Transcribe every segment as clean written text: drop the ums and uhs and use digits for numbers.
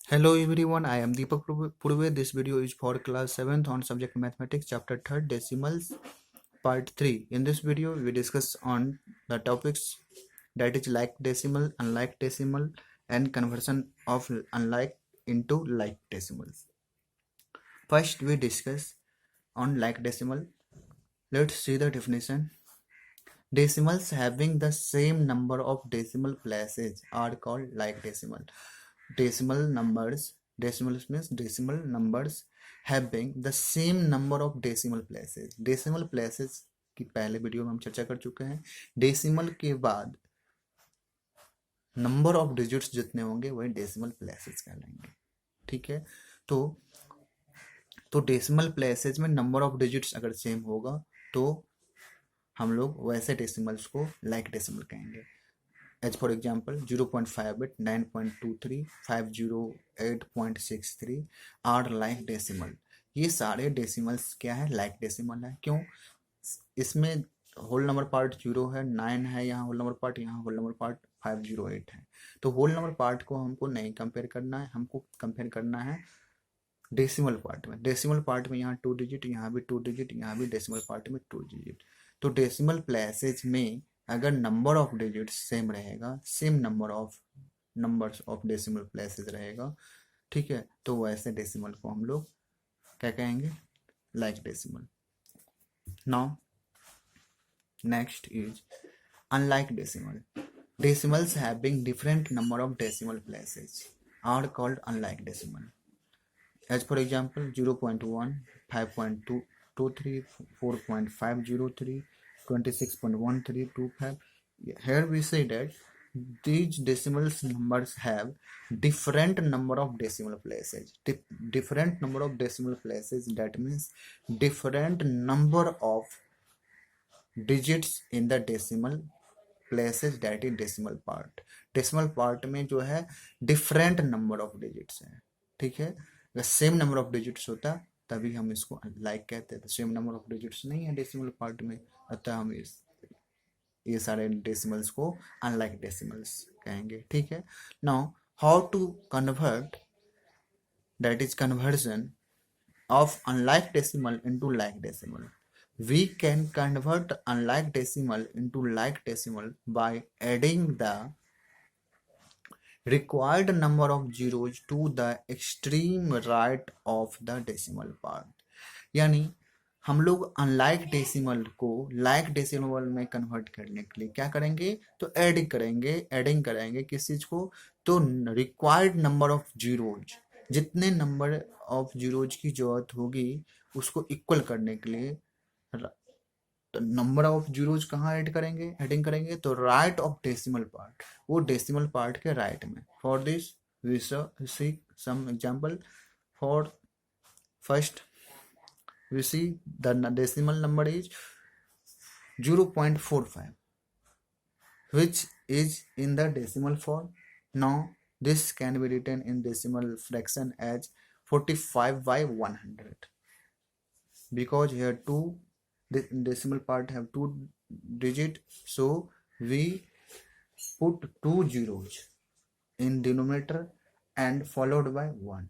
Hello everyone, I am Deepak Purve. This video is for class 7th on subject mathematics chapter 3rd decimals part 3. In this video we discuss on the topics that is like decimal, unlike decimal and conversion of unlike into like decimals. First we discuss on like decimal. Let's see the definition. Decimals having the same number of decimal places are called like decimal. Decimals means decimal numbers having the same number of decimal places. Decimal places की पहले video में हम चर्चा कर चुके हैं. Decimal के बाद नंबर ऑफ डिजिट्स जितने होंगे वही डेसिमल प्लेसेस कहलाएंगे. ठीक है, तो डेसिमल प्लेसेस में नंबर ऑफ डिजिट्स अगर सेम होगा तो हम लोग वैसे डेसिमल्स को लाइक डेसिमल कहेंगे. As for example 0.58, 9.23, 508.63 are like decimal. ये सारे डेसिमल्स क्या है? लाइक डेसिमल है. क्यों? इसमें होल नंबर पार्ट 0 है, 9 है, यहाँ होल नंबर पार्ट, यहाँ होल नंबर पार्ट 508 है. तो होल नंबर पार्ट को हमको नहीं कंपेयर करना है, हमको कंपेयर करना है डेसिमल पार्ट में. डेसिमल पार्ट में यहाँ 2 डिजिट, यहाँ भी 2 डिजिट, यहाँ भी डेसिमल पार्ट में 2 डिजिट. तो डेसिमल प्लेसेज में अगर नंबर ऑफ डिजिट सेम रहेगा, same numbers of decimal places रहेगा, ठीक है, तो वैसे डेसिमल को हम लोग क्या कहेंगे? Like decimal. Now next is unlike decimal. Decimals having different number of decimal places are called unlike decimal. As for example 0.1, 5.23, 4.503, 26.1325. Here we say that these decimal numbers have different number of decimal places. Different number of decimal places, that means different number of digits in the decimal places, that is decimal part. Decimal part में जो है different number of digits है. ठीक है, अगर same number of digits होता तभी हम इसको लाइक कहते हैं. तो सेम नंबर ऑफ डिजिट्स नहीं है डेसिमल पार्ट में, अतः हम ये सारे डेसिमल्स को अनलाइक डेसिमल्स कहेंगे. ठीक है. Now how to convert, that is conversion of unlike decimal into like decimal. We can convert unlike decimal into like decimal by adding the required number of zeros to the extreme right of the decimal part. यानी हम लोग unlike decimal को like decimal में convert करने के लिए क्या करेंगे? तो एडिंग करेंगे किस चीज को? तो रिक्वायर्ड नंबर ऑफ जीरोज, जितने नंबर ऑफ जीरोज की जरूरत होगी उसको इक्वल करने के लिए तो नंबर ऑफ जीरोज कहाँ हेडिंग करेंगे? तो राइट ऑफ डेसिमल पार्ट, वो डेसिमल पार्ट के राइट में. For this we see some example. For first we see the decimal number is 0.45, which is in the decimal form. Now this can be written in decimal fraction as 45 by 100, because here two decimal part have 2 digit, so we put 2 zeros in denominator and followed by 1.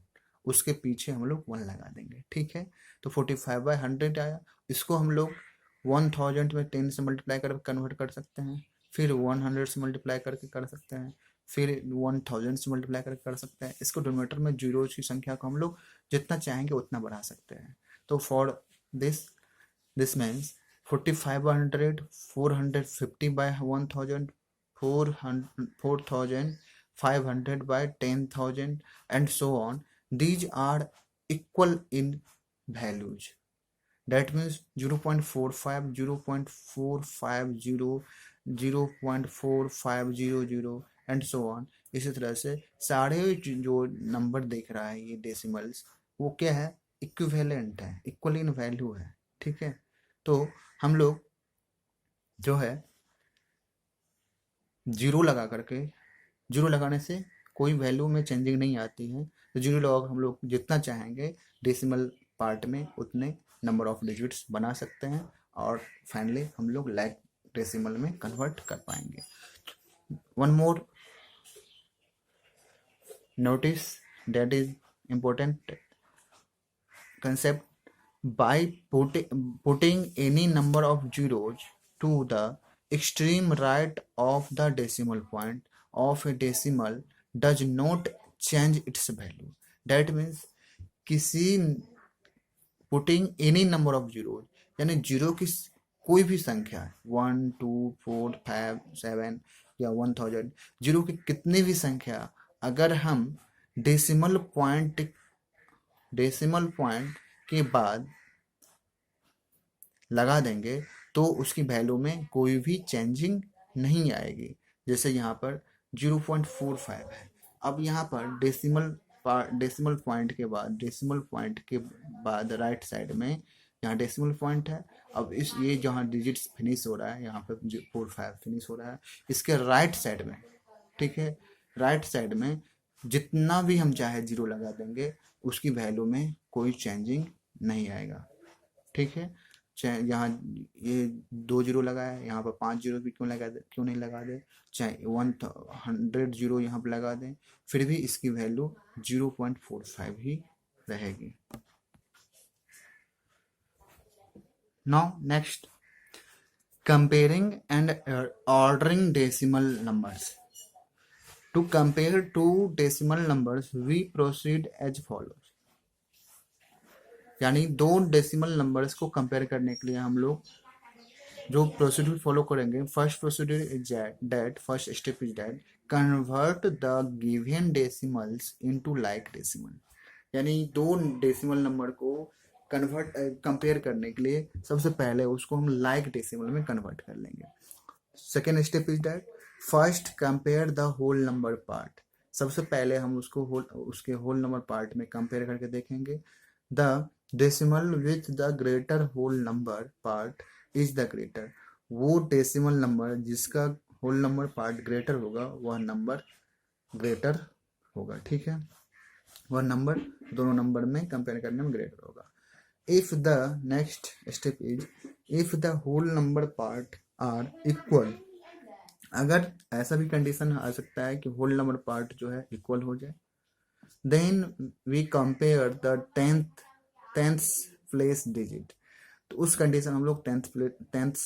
उसके पीछे हम लोग 1 लगा देंगे. ठीक है, तो 45 by 100 आया. इसको हम लोग 1000 में 10 से मल्टीप्लाई कर कन्वर्ट कर सकते हैं, फिर 100 से मल्टीप्लाई करके कर सकते हैं, फिर 1000 से मल्टीप्लाई करके कर सकते हैं. इसको डिनोमिनेटर में जीरोज की संख्या को हम लोग जितना चाहेंगे उतना बढ़ा सकते हैं. तो for this means 45 by 100, 450 by 1000, 4500 by 10,000 and so on. These are equal in values. That means 0.45, 0.450, 0.4500 and so on. इसी तरह से सारे जो नंबर देख रहा है ये डेसिमल्स, वो क्या है? इक्विवेलेंट है, इक्वल इन वैल्यू है. ठीक है, तो हम लोग जो है जीरो लगाने से कोई वैल्यू में चेंजिंग नहीं आती है. तो जीरो लगा हम लोग जितना चाहेंगे डेसिमल पार्ट में उतने नंबर ऑफ डिजिट्स बना सकते हैं और फाइनली हम लोग लाइक डेसिमल में कन्वर्ट कर पाएंगे. One more notice that is important concept. By putting any number of zeros to the extreme right of the decimal point of a decimal does not change its value. That means किसी putting any number of zero, यानी zero की कोई भी संख्या 1 2 4 5 7 या 1000, zero की कितनी भी संख्या अगर हम डेसिमल पॉइंट के बाद लगा देंगे तो उसकी वैल्यू में कोई भी चेंजिंग नहीं आएगी। जैसे यहाँ पर 0.45 है। अब यहाँ पर डेसिमल पॉइंट के बाद राइट साइड में यहाँ डेसिमल पॉइंट है। अब ये जहाँ डिजिट्स फिनिश हो रहा है, यहाँ पर 45 फिनिश हो रहा है, इसके राइट साइड में, ठीक है, राइट साइड में जितना भी हम चाहे जीरो लगा देंगे उसकी वैल्यू में कोई चेंजिंग नहीं आएगा। ठीक है, चाहे यहाँ ये 2 जीरो लगाया, यहाँ पर 5 जीरो भी क्यों नहीं लगा दे, चाहे 100 जीरो यहाँ पर लगा दें, फिर भी इसकी वैल्यू 0.45 ही रहेगी। Now next, comparing and ordering decimal numbers. To compare two decimal numbers we proceed as follows. यानी दो डेसिमल नंबर्स को कंपेयर करने के लिए हम लोग जो प्रोसीड्यूर फॉलो करेंगे, first procedure is that first step is that convert the given decimals into like decimal. यानी दो डेसिमल नंबर को कंपेयर करने के लिए सबसे पहले उसको हम लाइक डेसिमल में कन्वर्ट कर लेंगे। Second step is that first compare the whole number part. सबसे पहले हम उसको उसके होल नंबर पार्ट में कंपेयर करके देखेंगे। The decimal with the greater whole number part is the greater. वो डेसिमल नंबर जिसका होल नंबर पार्ट ग्रेटर होगा वह नंबर ग्रेटर होगा। ठीक है, वह नंबर दोनों नंबर में कंपेयर करने में ग्रेटर होगा। If the next step is if the whole number part are equal. अगर ऐसा भी कंडीशन आ सकता है कि होल नंबर पार्ट जो है इक्वल हो जाए, then we compare the tenth place digit. तो उस कंडीशन हम लोग टेंथ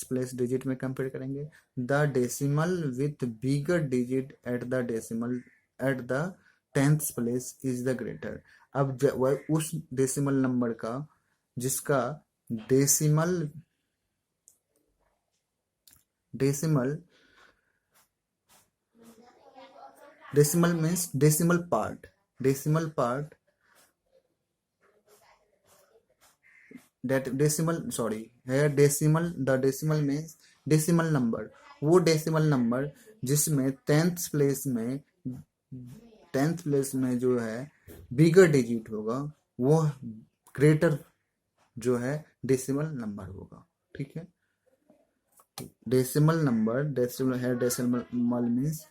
प्लेस डिजिट में कंपेयर करेंगे। The decimal with bigger digit at the tenth place is the greater. अब उस डेसिमल नंबर का जिसका decimal means decimal part that decimal, sorry, here the decimal means decimal number। वो decimal number जिसमें tenth place में जो है बिगर digit होगा वो ग्रेटर जो है डेसिमल नंबर होगा। ठीक है, decimal means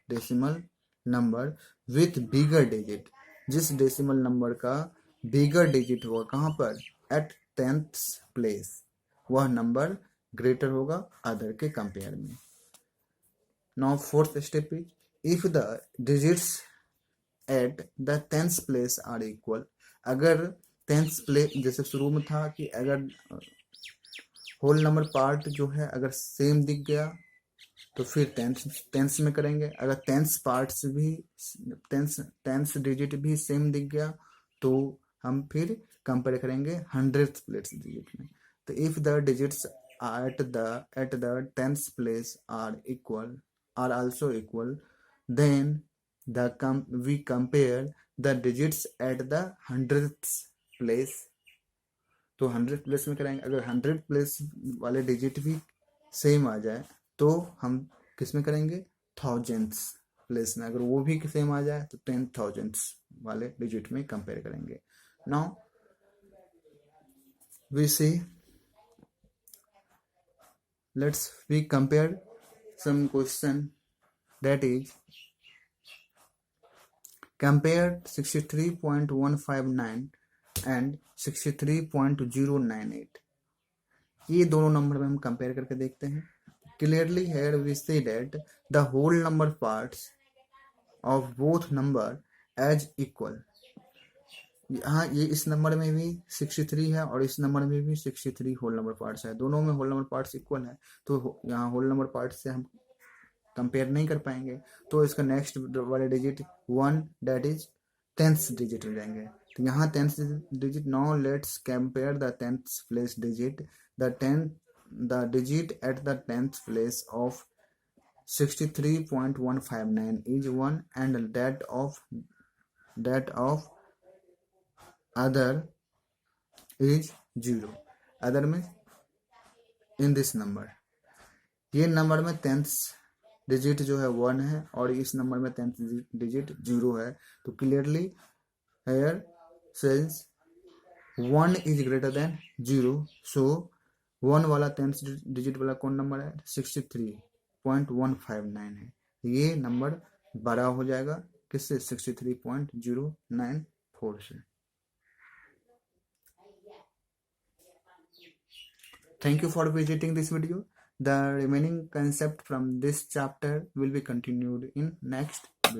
decimal number with bigger digit. जिस डेसिमल नंबर का बिगर डिजिट होगा कहाँ पर, एट टेंथ प्लेस, वह नंबर ग्रेटर होगा अदर के कंपेयर में। Now fourth step is if the digits at the tenth place are equal. अगर टेंथ प्लेस, जैसे शुरू में था कि अगर होल नंबर पार्ट जो है अगर सेम दिख गया तो फिर टेंस में करेंगे। अगर टेंस डिजिट भी सेम दिख गया तो हम फिर कंपेयर करेंगे 100th प्लेस डिजिट में। तो if the digits at the 10th place are also equal then we compare the digits at the 100th place. तो 100th प्लेस में करेंगे। अगर 100th प्लेस वाले डिजिट भी सेम आ जाए तो हम किस में करेंगे, 1000th प्लेस में। अगर वो भी सेम आ जाए तो 10,000th वाले डिजिट में कंपेयर करेंगे। Now we see, we compare some question, that is compare 63.159 and 63.098। ये दोनों नंबर में हम कंपेयर करके देखते हैं। Clearly here we see that the whole number parts of both number as equal. यहाँ ये इस नंबर में भी 63 है और इस नंबर में भी 63 होल नंबर पार्ट्स है, दोनों में होल नंबर पार्ट्स इक्वल है, तो यहाँ होल नंबर पार्ट्स से हम कंपेयर नहीं कर पाएंगे, तो इसका नेक्स्ट वाले digit 1 that is 10th digit हो जाएंगे। तो यहाँ 10th digit, now let's compare the 10th place digit, the digit at the 10th place of 63.159 is 1 and that of other is 0। Other में इन दिस नंबर, ये number में 10th digit जो है 1 है और इस नंबर में 10th डिजिट 0 है, तो clearly here since 1 is greater than 0, so 1 वाला 10th डिजिट वाला कौन नंबर है, 63.159 है, ये नंबर बड़ा हो जाएगा किससे, 63.094 से। Thank you for visiting this video. The remaining concept from this chapter will be continued in next